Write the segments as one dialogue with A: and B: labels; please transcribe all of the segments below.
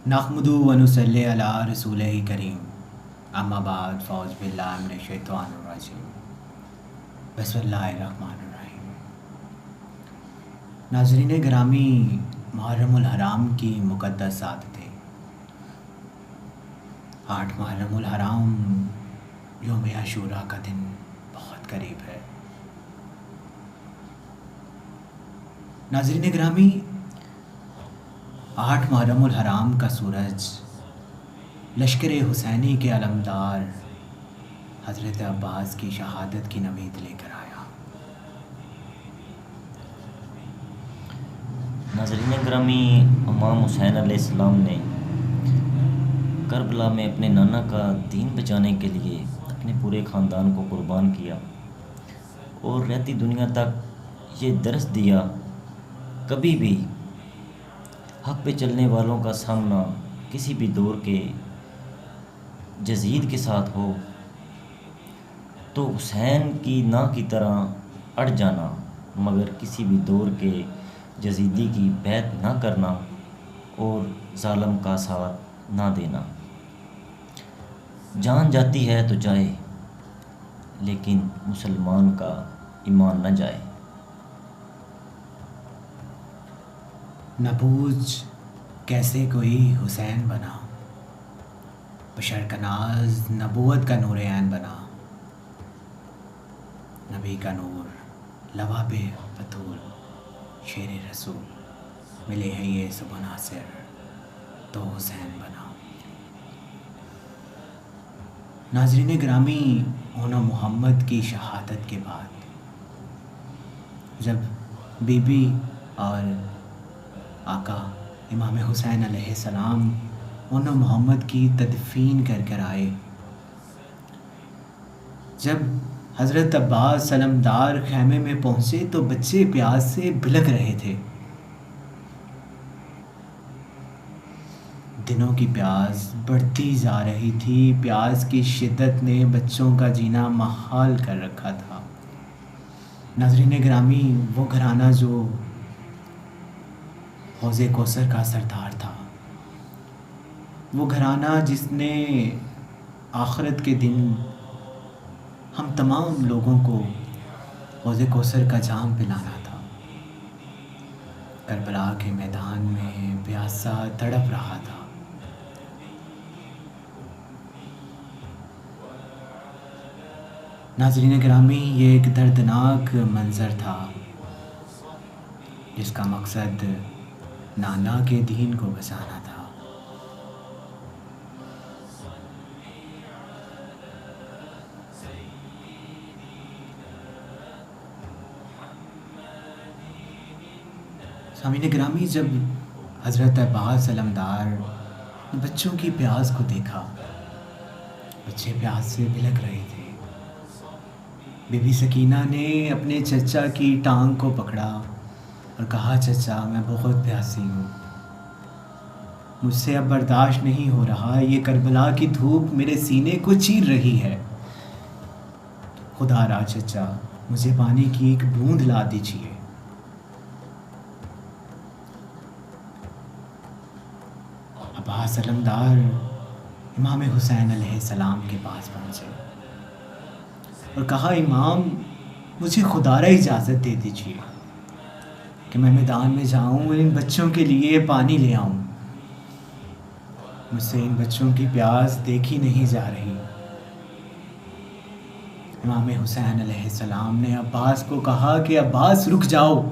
A: नहमदु व नुसल्ली अला रसूलिही करीम अम्मा बाद फ़ौज़ बिल्लाहि मिनश शैतानिर रजीम बिस्मिल्लाहिर रहमानिर रहीम। नाज़रीन गिरामी, मुहर्रमुल हराम की मुक़द्दस आदतें। 8 मुहर्रमुल हराम यौम आशूरा का दिन बहुत करीब है। नाज़रीन गिरामी, 8 मुहर्रमुल हराम का सूरज लश्कर हुसैनी के अलमदार हज़रत अब्बास की शहादत की नवीद लेकर आया।
B: नाज़रीन ग्रामी, इमाम हुसैन अलैहिस्सलाम ने करबला में अपने नाना का दीन बचाने के लिए अपने पूरे ख़ानदान को कुर्बान किया और रहती दुनिया तक ये दर्स दिया, कभी भी हक़ पे चलने वालों का सामना किसी भी दौर के यज़ीद के साथ हो तो हुसैन की ना की तरह अड़ जाना, मगर किसी भी दौर के यज़ीदी की बैत ना करना और ज़ालिम का साथ ना देना। जान जाती है तो जाए, लेकिन मुसलमान का ईमान न जाए।
A: न पूछ कैसे कोई हुसैन बना, बशर का नाज नबूवत का नूर ऐन बना। नबी का नूर लवा पे बतूल शेर रसूल, मिले हैं ये सब नासिर तो हुसैन बना। नाज़रीन ग्रामी, होना मोहम्मद की शहादत के बाद जब बीबी और आका इमाम हुसैन अलैहिस्सलाम होना मोहम्मद की तदफीन कर कर आए, जब हज़रत अब्बास सलमदार खैमे में पहुँचे तो बच्चे प्यास से बिलख रहे थे। दिनों की प्यास बढ़ती जा रही थी। प्यास की शिद्दत ने बच्चों का जीना महाल कर रखा था। नाज़रीन गिरामी, वो घराना जो हौज़े कौसर का सरदार था, वो घराना जिसने आखिरत के दिन हम तमाम लोगों को हौज़े कौसर का जाम पिलाना था, करबला के मैदान में प्यासा तड़प रहा था। नाज़रीन गिरामी, ये एक दर्दनाक मंज़र था जिसका मकसद नाना के दीन को बचाना था। सामीन गिरामी, जब हज़रत अब्बास सलमदार ने बच्चों की प्यास को देखा, बच्चे प्यास से बिलख रहे थे। बीबी सकीना ने अपने चचा की टांग को पकड़ा और कहा, चचा मैं बहुत प्यासी हूँ, मुझसे अब बर्दाश्त नहीं हो रहा, ये करबला की धूप मेरे सीने को चीर रही है। खुदा रा चचा, मुझे पानी की एक बूंद ला दीजिए। अब्बास सलमदार इमाम हुसैन अलैहिस्सलाम के पास पहुँचे और कहा, इमाम मुझे खुदारा इजाज़त दे दीजिए कि मैं मैदान में जाऊँ, इन बच्चों के लिए पानी ले आऊँ। मुझसे इन बच्चों की प्यास देखी नहीं जा रही। इमाम हुसैन अलैहिस्सलाम ने अब्बास को कहा कि अब्बास रुक जाओ,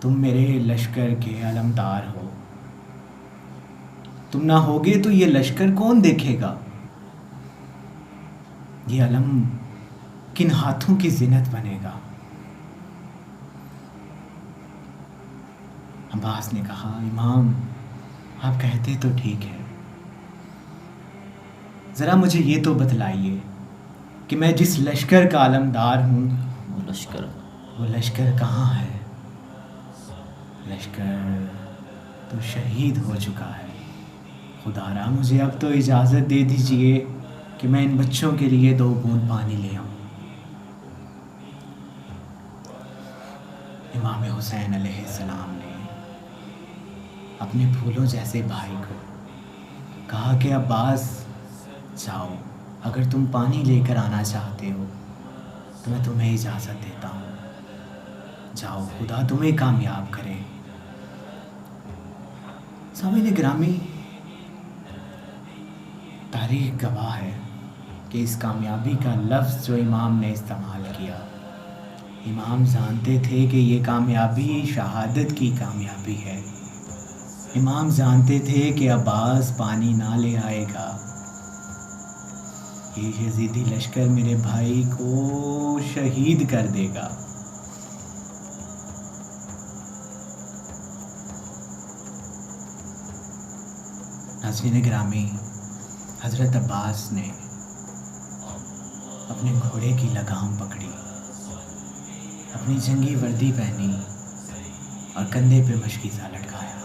A: तुम मेरे लश्कर के अलमदार हो, तुम ना होगे तो ये लश्कर कौन देखेगा? ये अलम किन हाथों की जिन्नत बनेगा? अब्बास ने कहा, इमाम आप कहते तो ठीक है, ज़रा मुझे ये तो बतलाइए कि मैं जिस लश्कर का आलमदार हूँ वो लश्कर कहाँ है? लश्कर तो शहीद हो चुका है। खुदारा मुझे अब तो इजाज़त दे दीजिए कि मैं इन बच्चों के लिए 2 बूंद पानी ले आऊँ। इमाम हुसैन अलैहिस्सलाम ने अपने फूलों जैसे भाई को, कहा कि अब्बास जाओ, अगर तुम पानी लेकर आना चाहते हो तो मैं तुम्हें इजाज़त देता हूँ, जाओ, खुदा तुम्हें कामयाब करे। सामईन गिरामी, तारीख गवाह है कि इस कामयाबी का लफ्ज़ जो इमाम ने इस्तेमाल किया, इमाम जानते थे कि ये कामयाबी शहादत की कामयाबी है। इमाम जानते थे कि अब्बास पानी ना ले आएगा, ये यजीदी लश्कर मेरे भाई को शहीद कर देगा। नाज़रीन गिरामी, हज़रत अब्बास ने अपने घोड़े की लगाम पकड़ी, अपनी जंगी वर्दी पहनी और कंधे पे मशकीज़ा लटकाया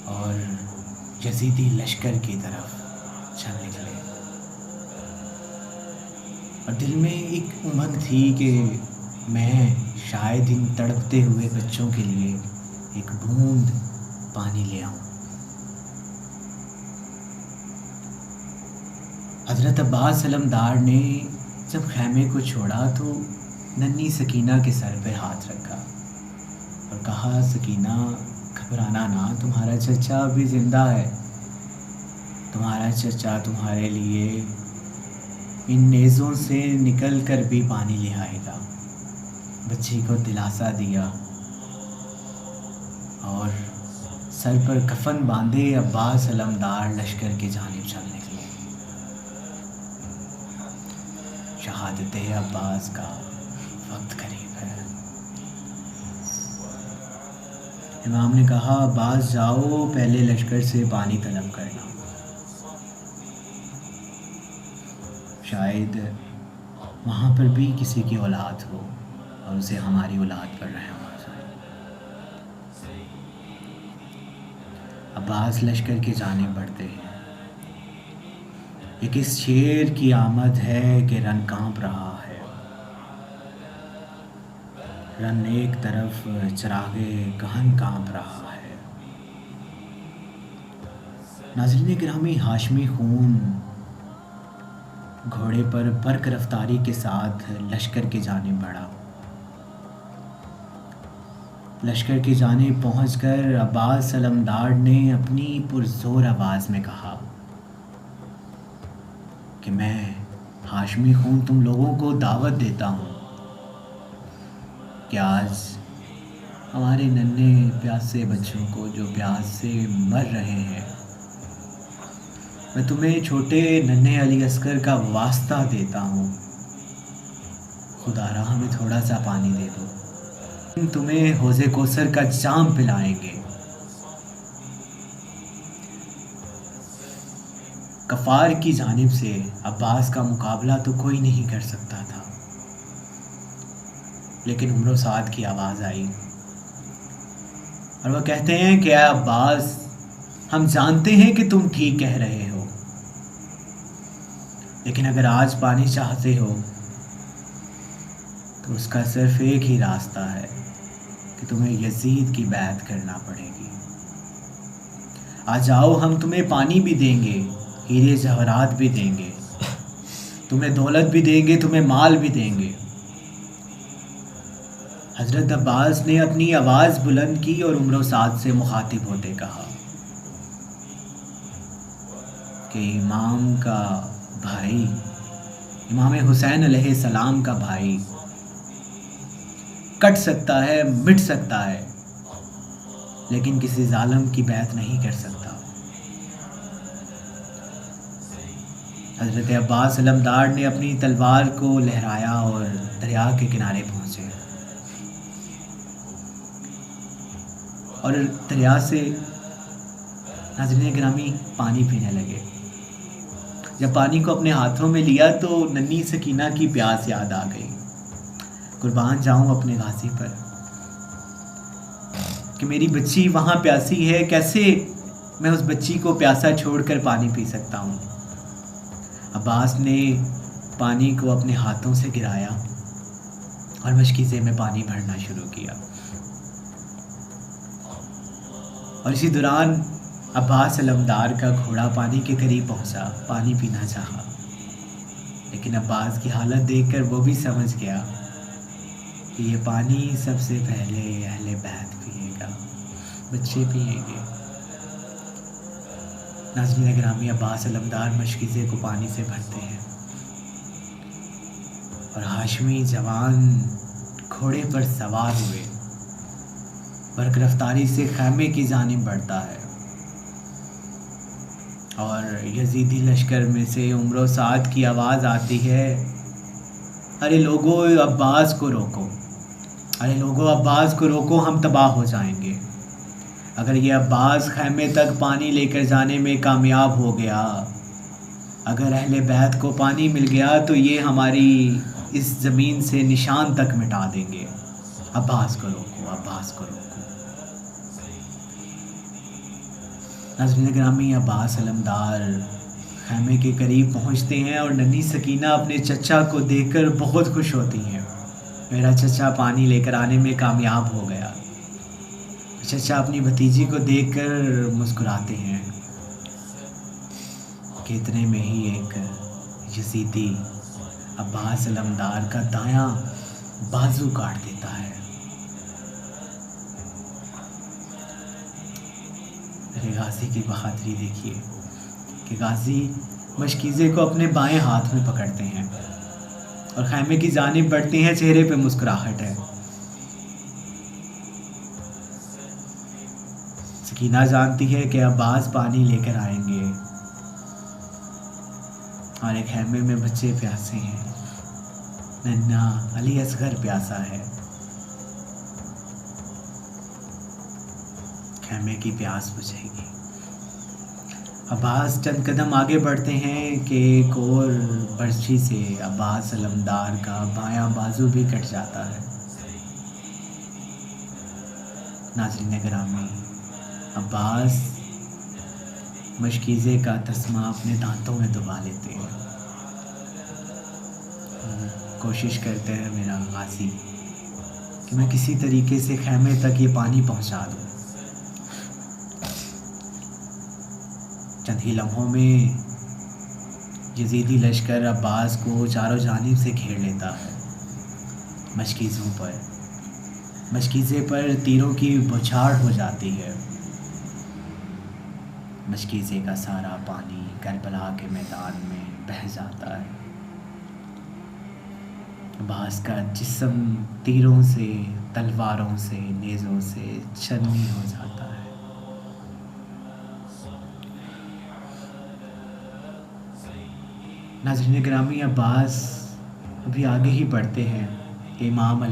A: और यजीदी लश्कर की तरफ चल निकले। और दिल में एक उमंग थी कि मैं शायद इन तड़पते हुए बच्चों के लिए एक बूंद पानी ले आऊं। हज़रत अब्बास अलमदार ने जब खैमे को छोड़ा तो नन्ही सकीना के सर पे हाथ रखा और कहा, सकीना घबराना ना, तुम्हारा चचा अभी ज़िंदा है, तुम्हारा चचा तुम्हारे लिए इन नेज़ों से निकल कर भी पानी ले आएगा। बच्ची को दिलासा दिया और सर पर कफन बांधे अब्बास अलमदार लश्कर की जानिब चल निकले। शहादत अब्बास का वक्त करीब है। इमाम ने कहा, अब्बास जाओ, पहले लश्कर से पानी तलब करना, शायद वहाँ पर भी किसी की औलाद हो और उसे हमारी औलाद पर रहम आ जाए। अब्बास लश्कर की जानिब बढ़ते हैं। ये किस शेर की आमद है कि रन कांप रहा है, रन एक तरफ चरागे गहन कांप रहा है। नाज़रीन गिरामी, हाशमी खून घोड़े पर बर्क रफ्तारी के साथ लश्कर की जानिब बढ़ा। लश्कर की जानिब पहुंचकर अब्बास अलमदार ने अपनी पुरज़ोर आवाज़ में कहा कि मैं हाशमी खून तुम लोगों को दावत देता हूँ कि आज हमारे नन्हे प्यासे बच्चों को जो प्यास से मर रहे हैं, मैं तुम्हें छोटे नन्हे अली अस्कर का वास्ता देता हूँ, खुदारा हमें थोड़ा सा पानी दे दो, हम तुम्हें हौज़े कौसर का जाम पिलाएंगे। कफ़ार की जानिब से अब्बास का मुकाबला तो कोई नहीं कर सकता था, लेकिन उम्र साद की आवाज़ आई और वह कहते हैं कि अब्बास, हम जानते हैं कि तुम ठीक कह रहे हो, लेकिन अगर आज पानी चाहते हो तो उसका सिर्फ एक ही रास्ता है कि तुम्हें यजीद की बैत करना पड़ेगी। आ जाओ, हम तुम्हें पानी भी देंगे, हीरे जवाहरात भी देंगे, तुम्हें दौलत भी देंगे, तुम्हें माल भी देंगे। हज़रत अब्बास ने अपनी आवाज़ बुलंद की और उम्र साद से मुखातिब होते कहा कि इमाम का भाई, इमाम हुसैन अलैहिस्सलाम का भाई कट सकता है, मिट सकता है, लेकिन किसी जालिम की बैत नहीं कर सकता। हज़रत अब्बास अलमदार ने अपनी तलवार को लहराया और दरिया के किनारे पहुँचे और दरिया से नाज़रीन गिरामी पानी पीने लगे। जब पानी को अपने हाथों में लिया तो नन्ही सकीना की प्यास याद आ गई। कुर्बान जाऊं अपने गाजी पर कि मेरी बच्ची वहाँ प्यासी है, कैसे मैं उस बच्ची को प्यासा छोड़कर पानी पी सकता हूँ। अब्बास ने पानी को अपने हाथों से गिराया और मशकीज़े में पानी भरना शुरू किया। और इसी दौरान अब्बास अलमदार का घोड़ा पानी के करीब पहुंचा, पानी पीना चाहा, लेकिन अब्बास की हालत देखकर वो भी समझ गया कि ये पानी सबसे पहले अहले बैत पिएगा, बच्चे पिएंगे। नाज़रीन गिरामी, अब्बास अलमदार मशकीज़े को पानी से भरते हैं और हाशमी जवान घोड़े पर सवार हुए बर्क रफ्तारी से खैमे की जानिब बढ़ता है। और यजीदी लश्कर में से उमर साद की आवाज़ आती है, अरे लोगो अब्बास को रोको, अरे लोगो अब्बास को रोको, हम तबाह हो जाएंगे। अगर ये अब्बास खैमे तक पानी लेकर जाने में कामयाब हो गया, अगर अहले बैत को पानी मिल गया तो ये हमारी इस ज़मीन से निशान तक मिटा देंगे। अब्बास को रोको, अब्बास को रोको। नाज़रीन गिरामी, अब्बास अलमदार खैमे के करीब पहुंचते हैं और नन्ही सकीना अपने चचा को देखकर बहुत खुश होती हैं। मेरा चचा पानी लेकर आने में कामयाब हो गया। चचा अपनी भतीजी को देखकर मुस्कुराते हैं कि इतने में ही एक यजीदी अब्बास अलमदार का दायां बाजू काट देता है। मेरे गाजी की बहादुरी देखिए कि गाजी मशकीज़े को अपने बाएं हाथ में पकड़ते हैं और खैमे की जानिब बढ़ते हैं। चेहरे पे मुस्कुराहट है। सकीना जानती है कि अब्बास पानी लेकर आएंगे और एक खैमे में बच्चे प्यासे हैं। नन्हा अली असगर प्यासा है। खैमे की प्यास बुझेगी। अब्बास चंद कदम आगे बढ़ते हैं कि एक और बर्छी से अब्बास अलमदार का बायां बाजू भी कट जाता है। नाज़रीन गिरामी, अब्बास मशकीज़े का तस्मा अपने दांतों में दबा लेते हैं। कोशिश करते हैं मेरा गाजी कि मैं किसी तरीके से खैमे तक ये पानी पहुंचा दूं। चंद ही लम्हों में यजीदी लश्कर अब्बास को चारों जानिब से घेर लेता है। मशकीज़े पर तीरों की बौछार हो जाती है। मशकीज़े का सारा पानी करबला के मैदान में बह जाता है। अब्बास का जिस्म तीरों से, तलवारों से, नेज़ों से छन्नी हो जाता है। नाज़रीन गिरामी, अब्बास अभी आगे ही बढ़ते हैं कि इमाम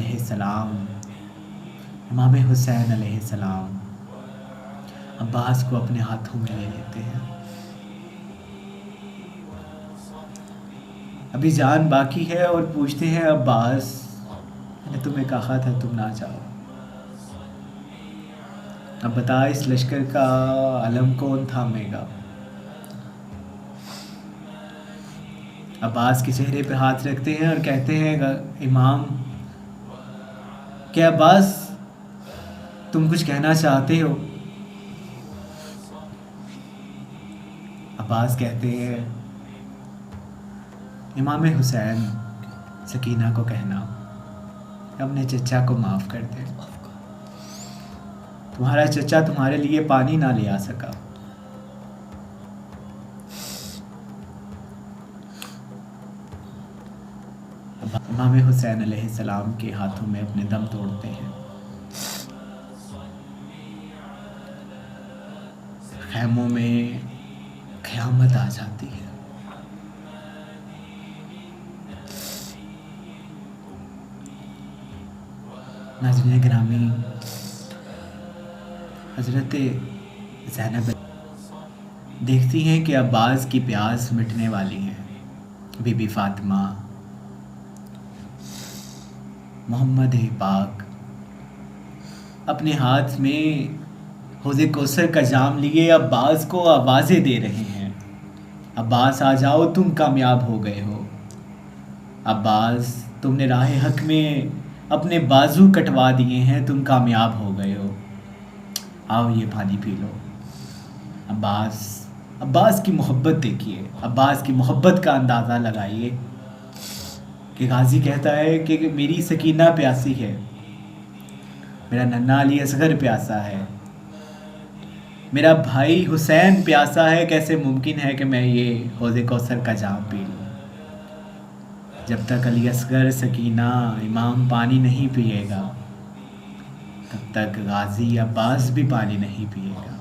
A: हुसैन अलैहिस्सलाम अब्बास को अपने हाथों में ले लेते हैं। अभी जान बाकी है और पूछते हैं, अब्बास मैंने तुम्हें कहा था तुम ना जाओ, अब बता इस लश्कर का अलम कौन थामेगा। अब्बास के चेहरे पे हाथ रखते हैं और कहते हैं, इमाम क्या अब्बास तुम कुछ कहना चाहते हो। अब्बास कहते हैं, इमाम हुसैन सकीना को कहना अपने चचा को माफ़ कर दे। तुम्हारा चचा तुम्हारे लिए पानी ना ले आ सका। इमाम हुसैन अलैहिस्सलाम के हाथों में अपने दम तोड़ते हैं। खैमों में क़यामत आ जाती है। नाज़रीन गिरामी, हज़रत ज़ैनब देखती हैं कि अब्बास की प्यास मिटने वाली है। बीबी फ़ातिमा, मोहम्मद पाक अपने हाथ में हौज़े कौसर का जाम लिए अब्बास को आवाज़ें दे रहे हैं, अब्बास आ जाओ, तुम कामयाब हो गए हो। अब्बास तुमने राह हक में अपने बाजू कटवा दिए हैं, तुम कामयाब हो गए हो। आओ ये पानी पी लो। अब्बास, अब्बास की मोहब्बत देखिए, अब्बास की मोहब्बत का अंदाज़ा लगाइए कि गाजी कहता है कि मेरी सकीना प्यासी है, मेरा नन्ना अली असगर प्यासा है, मेरा भाई हुसैन प्यासा है, कैसे मुमकिन है कि मैं ये हौज़े कौसर का जाम पी लूँ। जब तक अली असगर, सकीना, इमाम पानी नहीं पिएगा, तब तक गाजी अब्बास भी पानी नहीं पिएगा।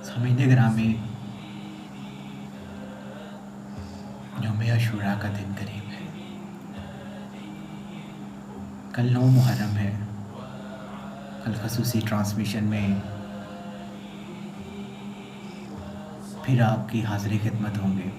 A: सामीन ग्रामी, यौम अशूरा का दिन करीब है। कल 9 मुहर्रम है। कल खसूसी ट्रांसमिशन में फिर आपकी हाज़िरी खिदमत होंगे।